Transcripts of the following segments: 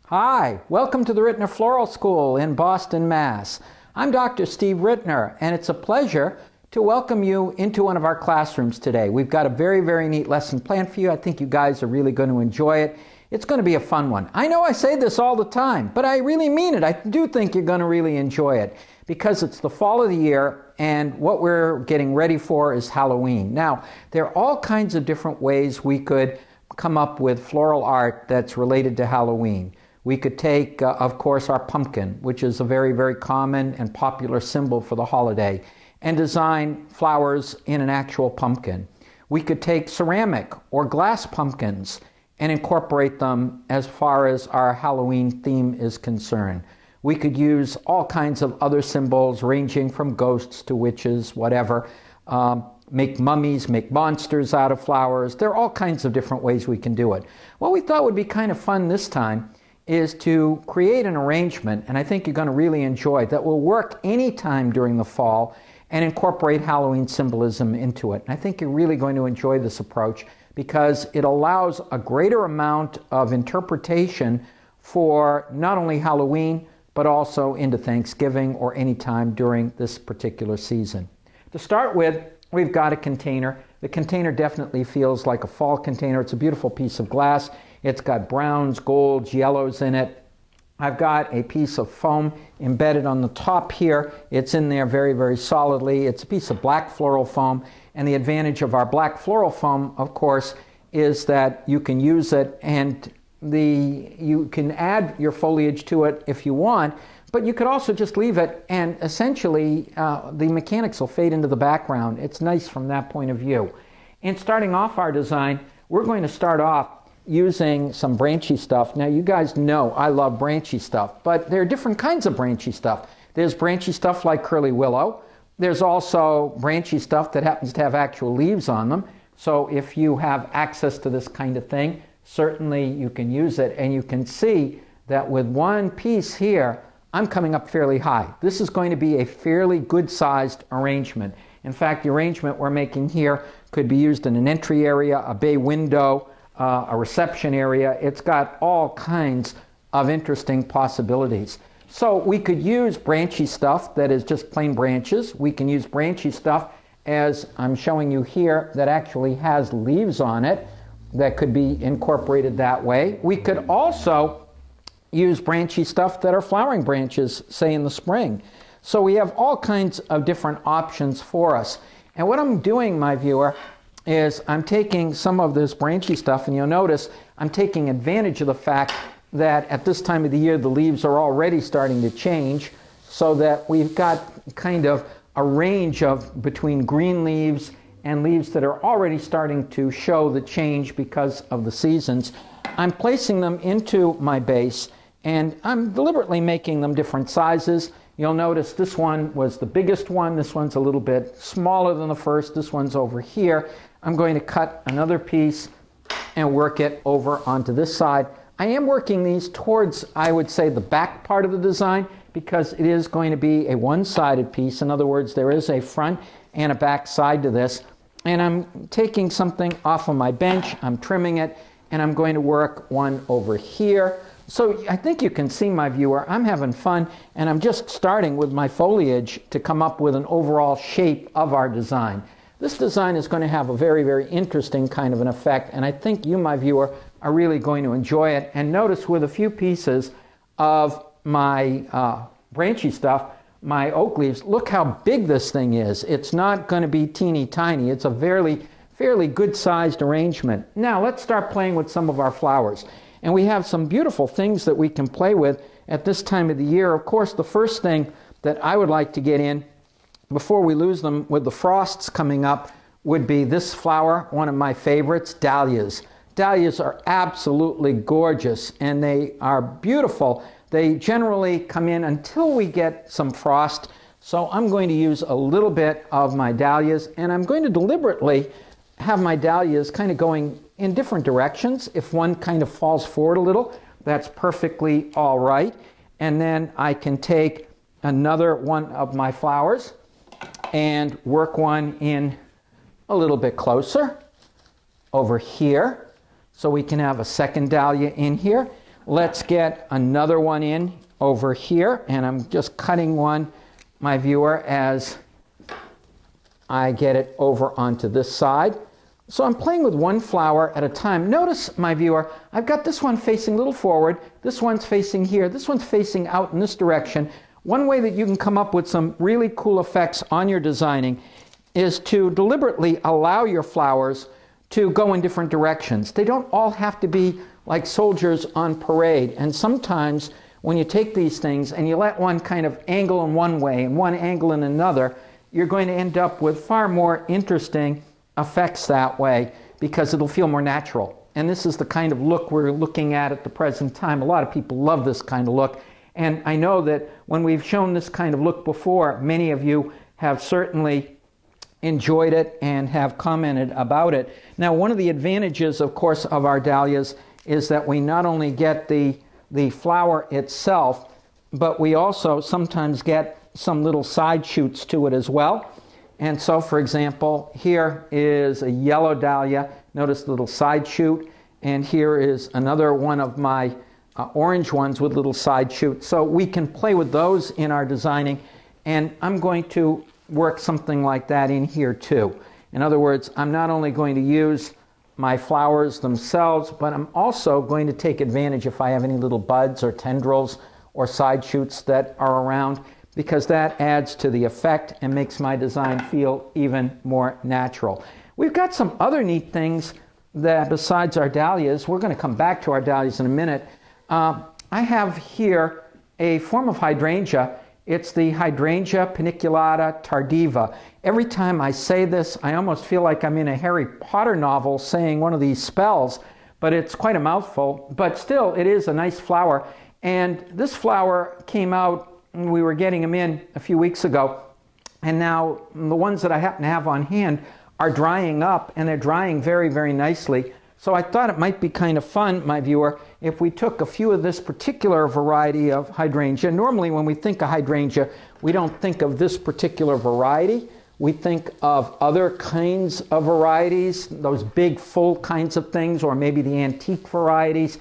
Hi, welcome to the Rittner Floral School in Boston, Mass. I'm Dr. Steve Rittner, and it's a pleasure to welcome you into one of our classrooms today. We've got a very, very neat lesson planned for you. I think you guys are really going to enjoy it. It's going to be a fun one. I know I say this all the time, but I really mean it. I do think you're going to really enjoy it because it's the fall of the year, and what we're getting ready for is Halloween. Now, there are all kinds of different ways we could come up with floral art that's related to Halloween. We could take, of course, our pumpkin, which is a very, very common and popular symbol for the holiday, and design flowers in an actual pumpkin. We could take ceramic or glass pumpkins and incorporate them as far as our Halloween theme is concerned. We could use all kinds of other symbols ranging from ghosts to witches, whatever, make mummies, make monsters out of flowers. There are all kinds of different ways we can do it. What we thought would be kind of fun this time is to create an arrangement, and I think you're going to really enjoy it, that will work anytime during the fall and incorporate Halloween symbolism into it. And I think you're really going to enjoy this approach because it allows a greater amount of interpretation for not only Halloween, but also into Thanksgiving or any time during this particular season. To start with, we've got a container. The container definitely feels like a fall container. It's a beautiful piece of glass. It's got browns, golds, yellows in it. I've got a piece of foam embedded on the top here. It's in there very, very solidly. It's a piece of black floral foam. And the advantage of our black floral foam, of course, is that you can use it and you can add your foliage to it if you want, but you could also just leave it and essentially the mechanics will fade into the background. It's nice from that point of view. And starting off our design, we're going to start off using some branchy stuff. Now you guys know I love branchy stuff, but there are different kinds of branchy stuff. There's branchy stuff like curly willow. There's also branchy stuff that happens to have actual leaves on them. So if you have access to this kind of thing, certainly you can use it. And you can see that with one piece here, I'm coming up fairly high. This is going to be a fairly good-sized arrangement. In fact, the arrangement we're making here could be used in an entry area, a bay window, a reception area. It's got all kinds of interesting possibilities. So we could use branchy stuff that is just plain branches. We can use branchy stuff, as I'm showing you here, that actually has leaves on it that could be incorporated that way. We could also use branchy stuff that are flowering branches, say in the spring. So we have all kinds of different options for us. And what I'm doing, my viewer, is I'm taking some of this branchy stuff, and you'll notice I'm taking advantage of the fact that at this time of the year the leaves are already starting to change, so that we've got kind of a range of between green leaves and leaves that are already starting to show the change because of the seasons. I'm placing them into my base, and I'm deliberately making them different sizes. You'll notice this one was the biggest one. This one's a little bit smaller than the first. This one's over here. I'm going to cut another piece and work it over onto this side. I am working these towards, I would say, the back part of the design because it is going to be a one-sided piece. In other words, there is a front and a back side to this. And I'm taking something off of my bench, I'm trimming it, and I'm going to work one over here. So I think you can see, my viewer, I'm having fun, and I'm just starting with my foliage to come up with an overall shape of our design. This design is going to have a very, very interesting kind of an effect, and I think you, my viewer, are really going to enjoy it. And notice with a few pieces of my branchy stuff, my oak leaves, look how big this thing is. It's not going to be teeny tiny. It's a fairly good-sized arrangement. Now let's start playing with some of our flowers. And we have some beautiful things that we can play with at this time of the year. Of course, the first thing that I would like to get in before we lose them with the frosts coming up would be this flower, one of my favorites, dahlias. Dahlias are absolutely gorgeous, and they are beautiful. They generally come in until we get some frost. So I'm going to use a little bit of my dahlias, and I'm going to deliberately have my dahlias kind of going in different directions. If one kind of falls forward a little, that's perfectly all right. And then I can take another one of my flowers and work one in a little bit closer over here. So we can have a second dahlia in here. let's get another one in over here, and I'm just cutting one, my viewer, as I get it over onto this side. So I'm playing with one flower at a time. Notice, my viewer, I've got this one facing a little forward, this one's facing here, this one's facing out in this direction. One way that you can come up with some really cool effects on your designing is to deliberately allow your flowers to go in different directions. They don't all have to be like soldiers on parade. And sometimes when you take these things and you let one kind of angle in one way and one angle in another, you're going to end up with far more interesting effects that way because it'll feel more natural. And this is the kind of look we're looking at the present time. A lot of people love this kind of look. And I know that when we've shown this kind of look before, many of you have certainly enjoyed it and have commented about it. Now, one of the advantages, of course, of our dahlias is that we not only get the flower itself, but we also sometimes get some little side shoots to it as well. And so, for example, here is a yellow dahlia. Notice the little side shoot. And here is another one of my orange ones with little side shoots. So we can play with those in our designing. And I'm going to work something like that in here too. In other words, I'm not only going to use my flowers themselves, but I'm also going to take advantage if I have any little buds or tendrils or side shoots that are around, because that adds to the effect and makes my design feel even more natural. We've got some other neat things that besides our dahlias, we're going to come back to our dahlias in a minute. I have here a form of hydrangea. It's the Hydrangea paniculata tardiva. Every time I say this, I almost feel like I'm in a Harry Potter novel saying one of these spells, but it's quite a mouthful. But still, it is a nice flower. And this flower came out, and we were getting them in a few weeks ago. And now the ones that I happen to have on hand are drying up, and they're drying very, very nicely. So I thought it might be kind of fun, my viewer, if we took a few of this particular variety of hydrangea. Normally when we think of hydrangea, we don't think of this particular variety. We think of other kinds of varieties, those big full kinds of things, or maybe the antique varieties.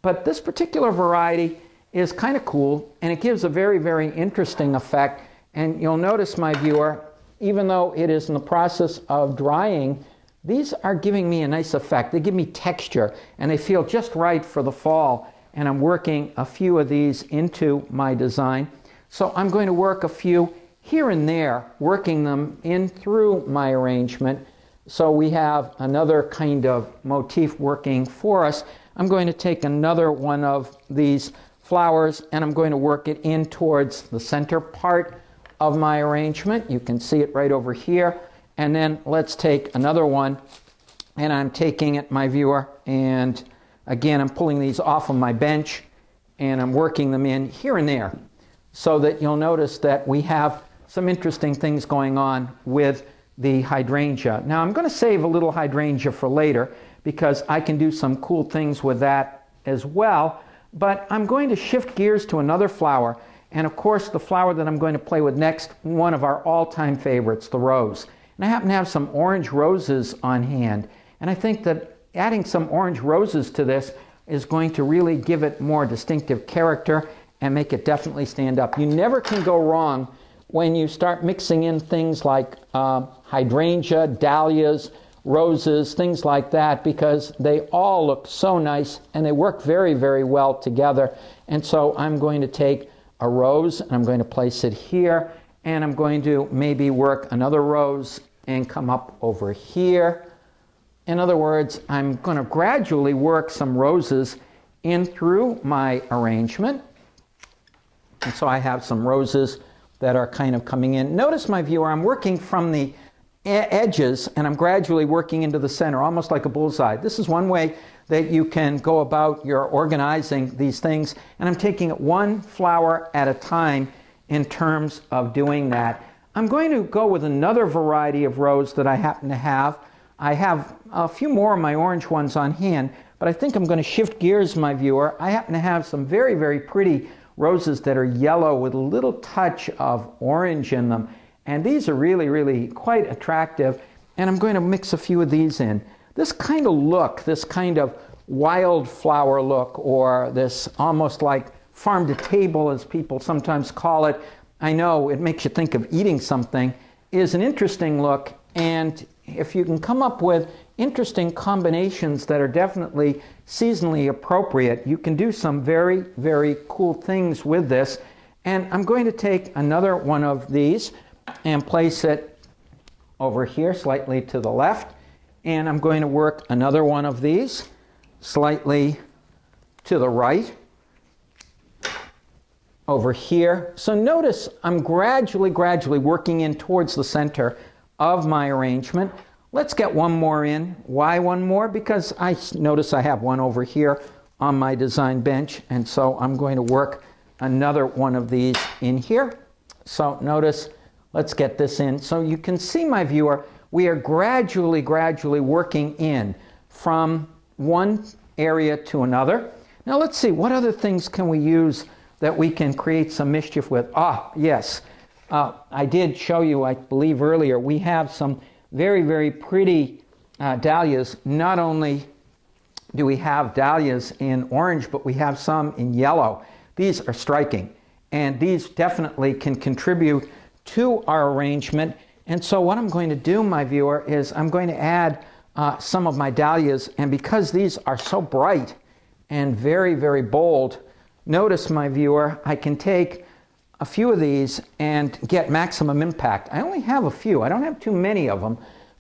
But this particular variety is kind of cool, and it gives a very, very interesting effect. And you'll notice, my viewer, even though it is in the process of drying, these are giving me a nice effect. They give me texture, and they feel just right for the fall. And I'm working a few of these into my design. So I'm going to work a few here and there, working them in through my arrangement. So we have another kind of motif working for us. I'm going to take another one of these flowers, and I'm going to work it in towards the center part of my arrangement. You can see it right over here. And then let's take another one, and I'm taking it, my viewer, and again I'm pulling these off of my bench and I'm working them in here and there so that you'll notice that we have some interesting things going on with the hydrangea. Now I'm going to save a little hydrangea for later because I can do some cool things with that as well, but I'm going to shift gears to another flower, and of course the flower that I'm going to play with next, one of our all-time favorites, the rose. And I happen to have some orange roses on hand. And I think that adding some orange roses to this is going to really give it more distinctive character and make it definitely stand up. You never can go wrong when you start mixing in things like hydrangea, dahlias, roses, things like that, because they all look so nice and they work very, very well together. And so I'm going to take a rose and I'm going to place it here. And I'm going to maybe work another rose and come up over here. In other words, I'm going to gradually work some roses in through my arrangement. And so I have some roses that are kind of coming in. Notice, my viewer, I'm working from the edges and I'm gradually working into the center, almost like a bullseye. This is one way that you can go about your organizing these things. And I'm taking it one flower at a time in terms of doing that. I'm going to go with another variety of rose that I happen to have. I have a few more of my orange ones on hand, but I think I'm going to shift gears, my viewer. I happen to have some very, very pretty roses that are yellow with a little touch of orange in them. And these are really, really quite attractive. And I'm going to mix a few of these in. This kind of look, this kind of wildflower look, or this almost like farm to table, as people sometimes call it. I know it makes you think of eating something, is an interesting look. And if you can come up with interesting combinations that are definitely seasonally appropriate, you can do some very, very cool things with this. And I'm going to take another one of these and place it over here slightly to the left. And I'm going to work another one of these slightly to the right over here. So notice I'm gradually working in towards the center of my arrangement. Let's get one more in. Why one more? Because I notice I have one over here on my design bench, and so I'm going to work another one of these in here. So notice, let's get this in. So you can see, my viewer, we are gradually working in from one area to another. Now let's see, what other things can we use that we can create some mischief with? Ah, yes. I did show you, I believe earlier, we have some very, very pretty dahlias. Not only do we have dahlias in orange, but we have some in yellow. These are striking, and these definitely can contribute to our arrangement. And so what I'm going to do, my viewer, is I'm going to add some of my dahlias, and because these are so bright and very, very bold, notice, my viewer, I can take a few of these and get maximum impact. I only have a few. I don't have too many of them,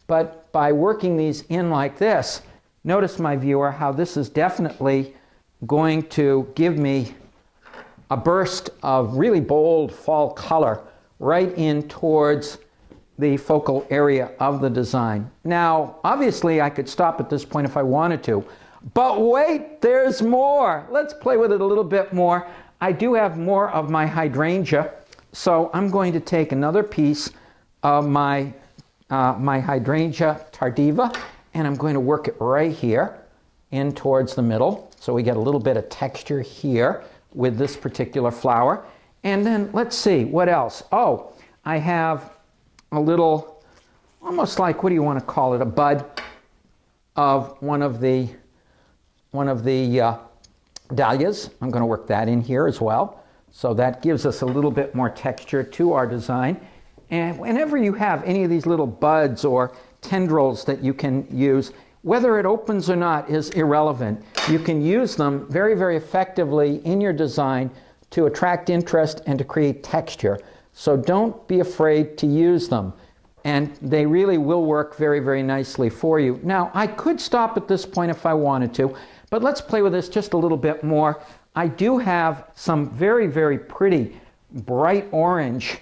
but by working these in like this, notice, my viewer, how this is definitely going to give me a burst of really bold fall color right in towards the focal area of the design. Now, obviously, I could stop at this point if I wanted to, but wait, there's more. Let's play with it a little bit more. I do have more of my hydrangea, so I'm going to take another piece of my hydrangea tardiva, and I'm going to work it right here in towards the middle, so we get a little bit of texture here with this particular flower. And then let's see, what else? Oh, I have a little, almost like, what do you want to call it, a bud of one of the dahlias. I'm going to work that in here as well. So that gives us a little bit more texture to our design. And whenever you have any of these little buds or tendrils that you can use, whether it opens or not is irrelevant. You can use them very, very effectively in your design to attract interest and to create texture. So don't be afraid to use them. And they really will work very, very nicely for you. Now, I could stop at this point if I wanted to, but let's play with this just a little bit more. I do have some very, very pretty bright orange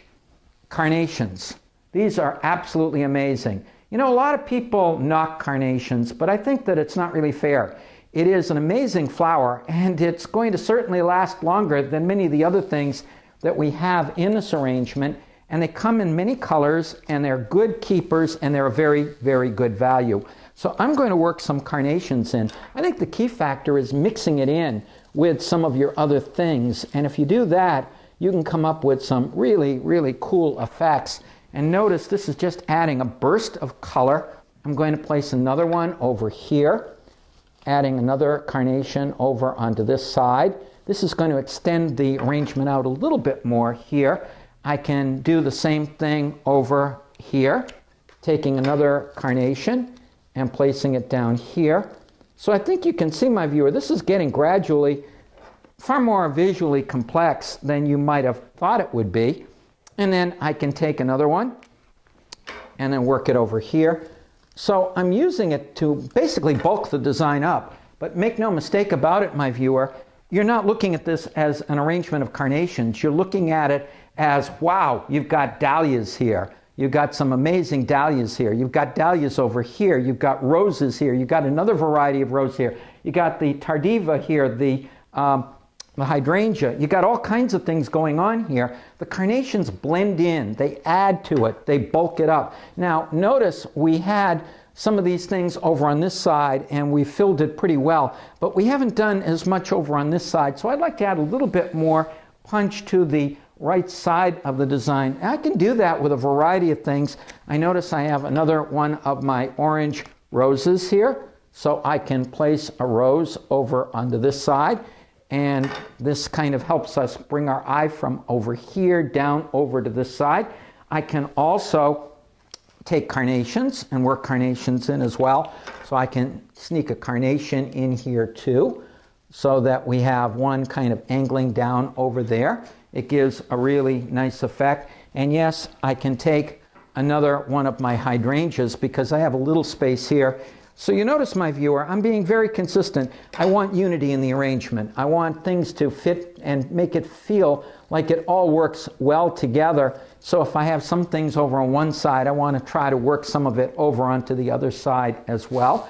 carnations. These are absolutely amazing. You know, a lot of people knock carnations, but I think that it's not really fair. It is an amazing flower, and it's going to certainly last longer than many of the other things that we have in this arrangement. And they come in many colors, and they're good keepers, and they're a very, very good value. So I'm going to work some carnations in. I think the key factor is mixing it in with some of your other things. And if you do that, you can come up with some really, really cool effects. And notice this is just adding a burst of color. I'm going to place another one over here, adding another carnation over onto this side. This is going to extend the arrangement out a little bit more here. I can do the same thing over here, taking another carnation and placing it down here. So I think you can see, my viewer, this is getting gradually far more visually complex than you might have thought it would be. And then I can take another one and then work it over here. So I'm using it to basically bulk the design up. But make no mistake about it, my viewer, you're not looking at this as an arrangement of carnations. You're looking at it as, wow, you've got dahlias here. You've got some amazing dahlias here. You've got dahlias over here. You've got roses here. You've got another variety of rose here. You got the tardiva here, the hydrangea. You got all kinds of things going on here. The carnations blend in. They add to it. They bulk it up. Now, notice we had some of these things over on this side, and we filled it pretty well, but we haven't done as much over on this side. So I'd like to add a little bit more punch to the right side of the design. I can do that with a variety of things. I notice I have another one of my orange roses here. So I can place a rose over onto this side, and this kind of helps us bring our eye from over here down over to this side. I can also take carnations and work carnations in as well. So I can sneak a carnation in here too, so that we have one kind of angling down over there. It gives a really nice effect. And yes, I can take another one of my hydrangeas because I have a little space here. So you notice, my viewer, I'm being very consistent. I want unity in the arrangement. I want things to fit and make it feel like it all works well together. So if I have some things over on one side, I want to try to work some of it over onto the other side as well.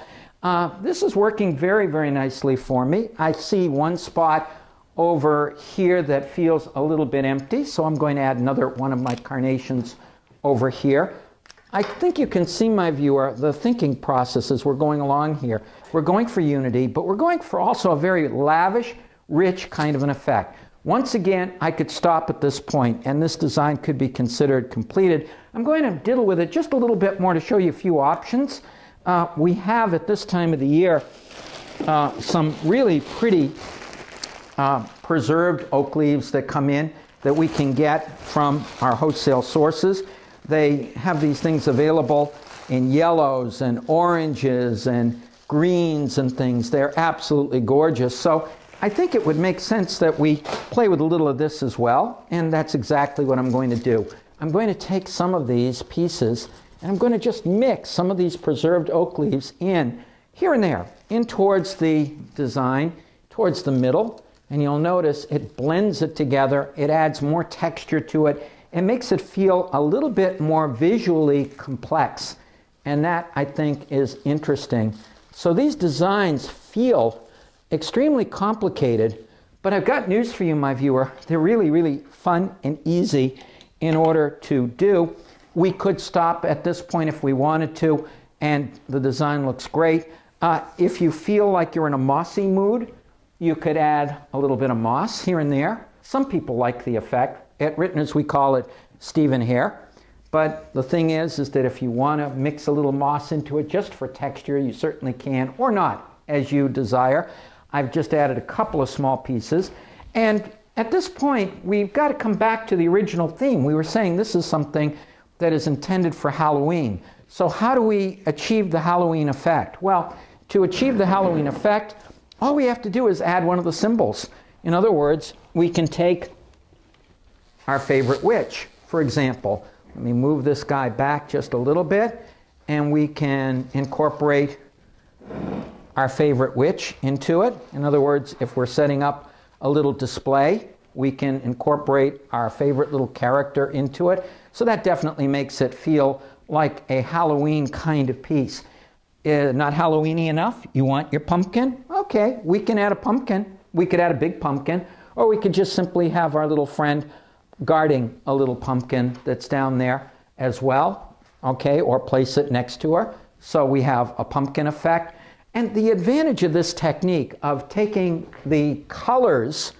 This is working very, very nicely for me. I see one spot over here that feels a little bit empty, so I'm going to add another one of my carnations over here. I think you can see, my viewer, the thinking process as we're going along here. We're going for unity, but we're going for also a very lavish, rich kind of an effect. Once again, I could stop at this point, and this design could be considered completed. I'm going to diddle with it just a little bit more to show you a few options. We have, at this time of the year, some really pretty preserved oak leaves that come in that we can get from our wholesale sources. They have these things available in yellows and oranges and greens and things. They're absolutely gorgeous. So I think it would make sense that we play with a little of this as well, and that's exactly what I'm going to do. I'm going to take some of these pieces and I'm going to just mix some of these preserved oak leaves in here and there, in towards the design, towards the middle, and you'll notice it blends it together. It adds more texture to it. It makes it feel a little bit more visually complex, and that, I think, is interesting. So these designs feel extremely complicated, but I've got news for you, my viewer. They're really, really fun and easy in order to do. We could stop at this point if we wanted to, and the design looks great. If you feel like you're in a mossy mood, you could add a little bit of moss here and there. Some people like the effect. At Rittners, we call it Stephen hair. But the thing is that if you want to mix a little moss into it just for texture, you certainly can, or not, as you desire. I've just added a couple of small pieces. And at this point, we've got to come back to the original theme. We were saying this is something that is intended for Halloween. So how do we achieve the Halloween effect? Well, to achieve the Halloween effect, all we have to do is add one of the symbols. In other words, we can take our favorite witch, for example. Let me move this guy back just a little bit, and we can incorporate our favorite witch into it. In other words, if we're setting up a little display, we can incorporate our favorite little character into it. So that definitely makes it feel like a Halloween kind of piece. Not Halloweeny enough? You want your pumpkin? Okay, we can add a pumpkin. We could add a big pumpkin, or we could just simply have our little friend guarding a little pumpkin that's down there as well, okay, or place it next to her. So we have a pumpkin effect. And the advantage of this technique of taking the colors,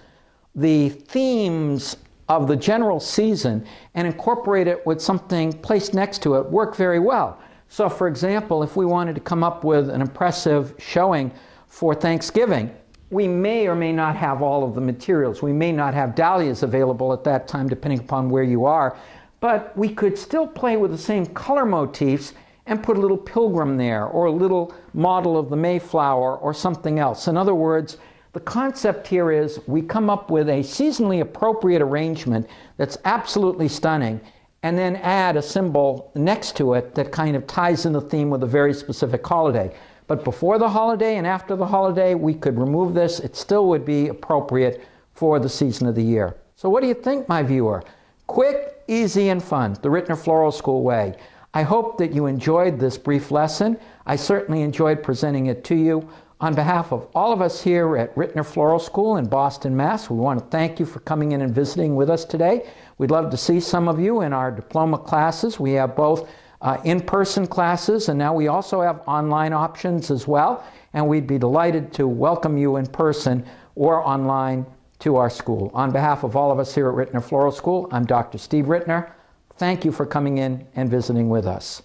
the themes of the general season, and incorporate it with something placed next to it work very well. So for example, if we wanted to come up with an impressive showing for Thanksgiving, we may or may not have all of the materials. We may not have dahlias available at that time, depending upon where you are. But we could still play with the same color motifs and put a little pilgrim there, or a little model of the Mayflower, or something else. In other words, the concept here is we come up with a seasonally appropriate arrangement that's absolutely stunning, and then add a symbol next to it that kind of ties in the theme with a very specific holiday. But before the holiday and after the holiday, we could remove this. It still would be appropriate for the season of the year. So what do you think, my viewer? Quick, easy, and fun, the Rittner Floral School way. I hope that you enjoyed this brief lesson. I certainly enjoyed presenting it to you. On behalf of all of us here at Rittner Floral School in Boston, Mass., we want to thank you for coming in and visiting with us today. We'd love to see some of you in our diploma classes. We have both in-person classes, and now we also have online options as well, and we'd be delighted to welcome you in person or online to our school. On behalf of all of us here at Rittner Floral School, I'm Dr. Steve Rittner. Thank you for coming in and visiting with us.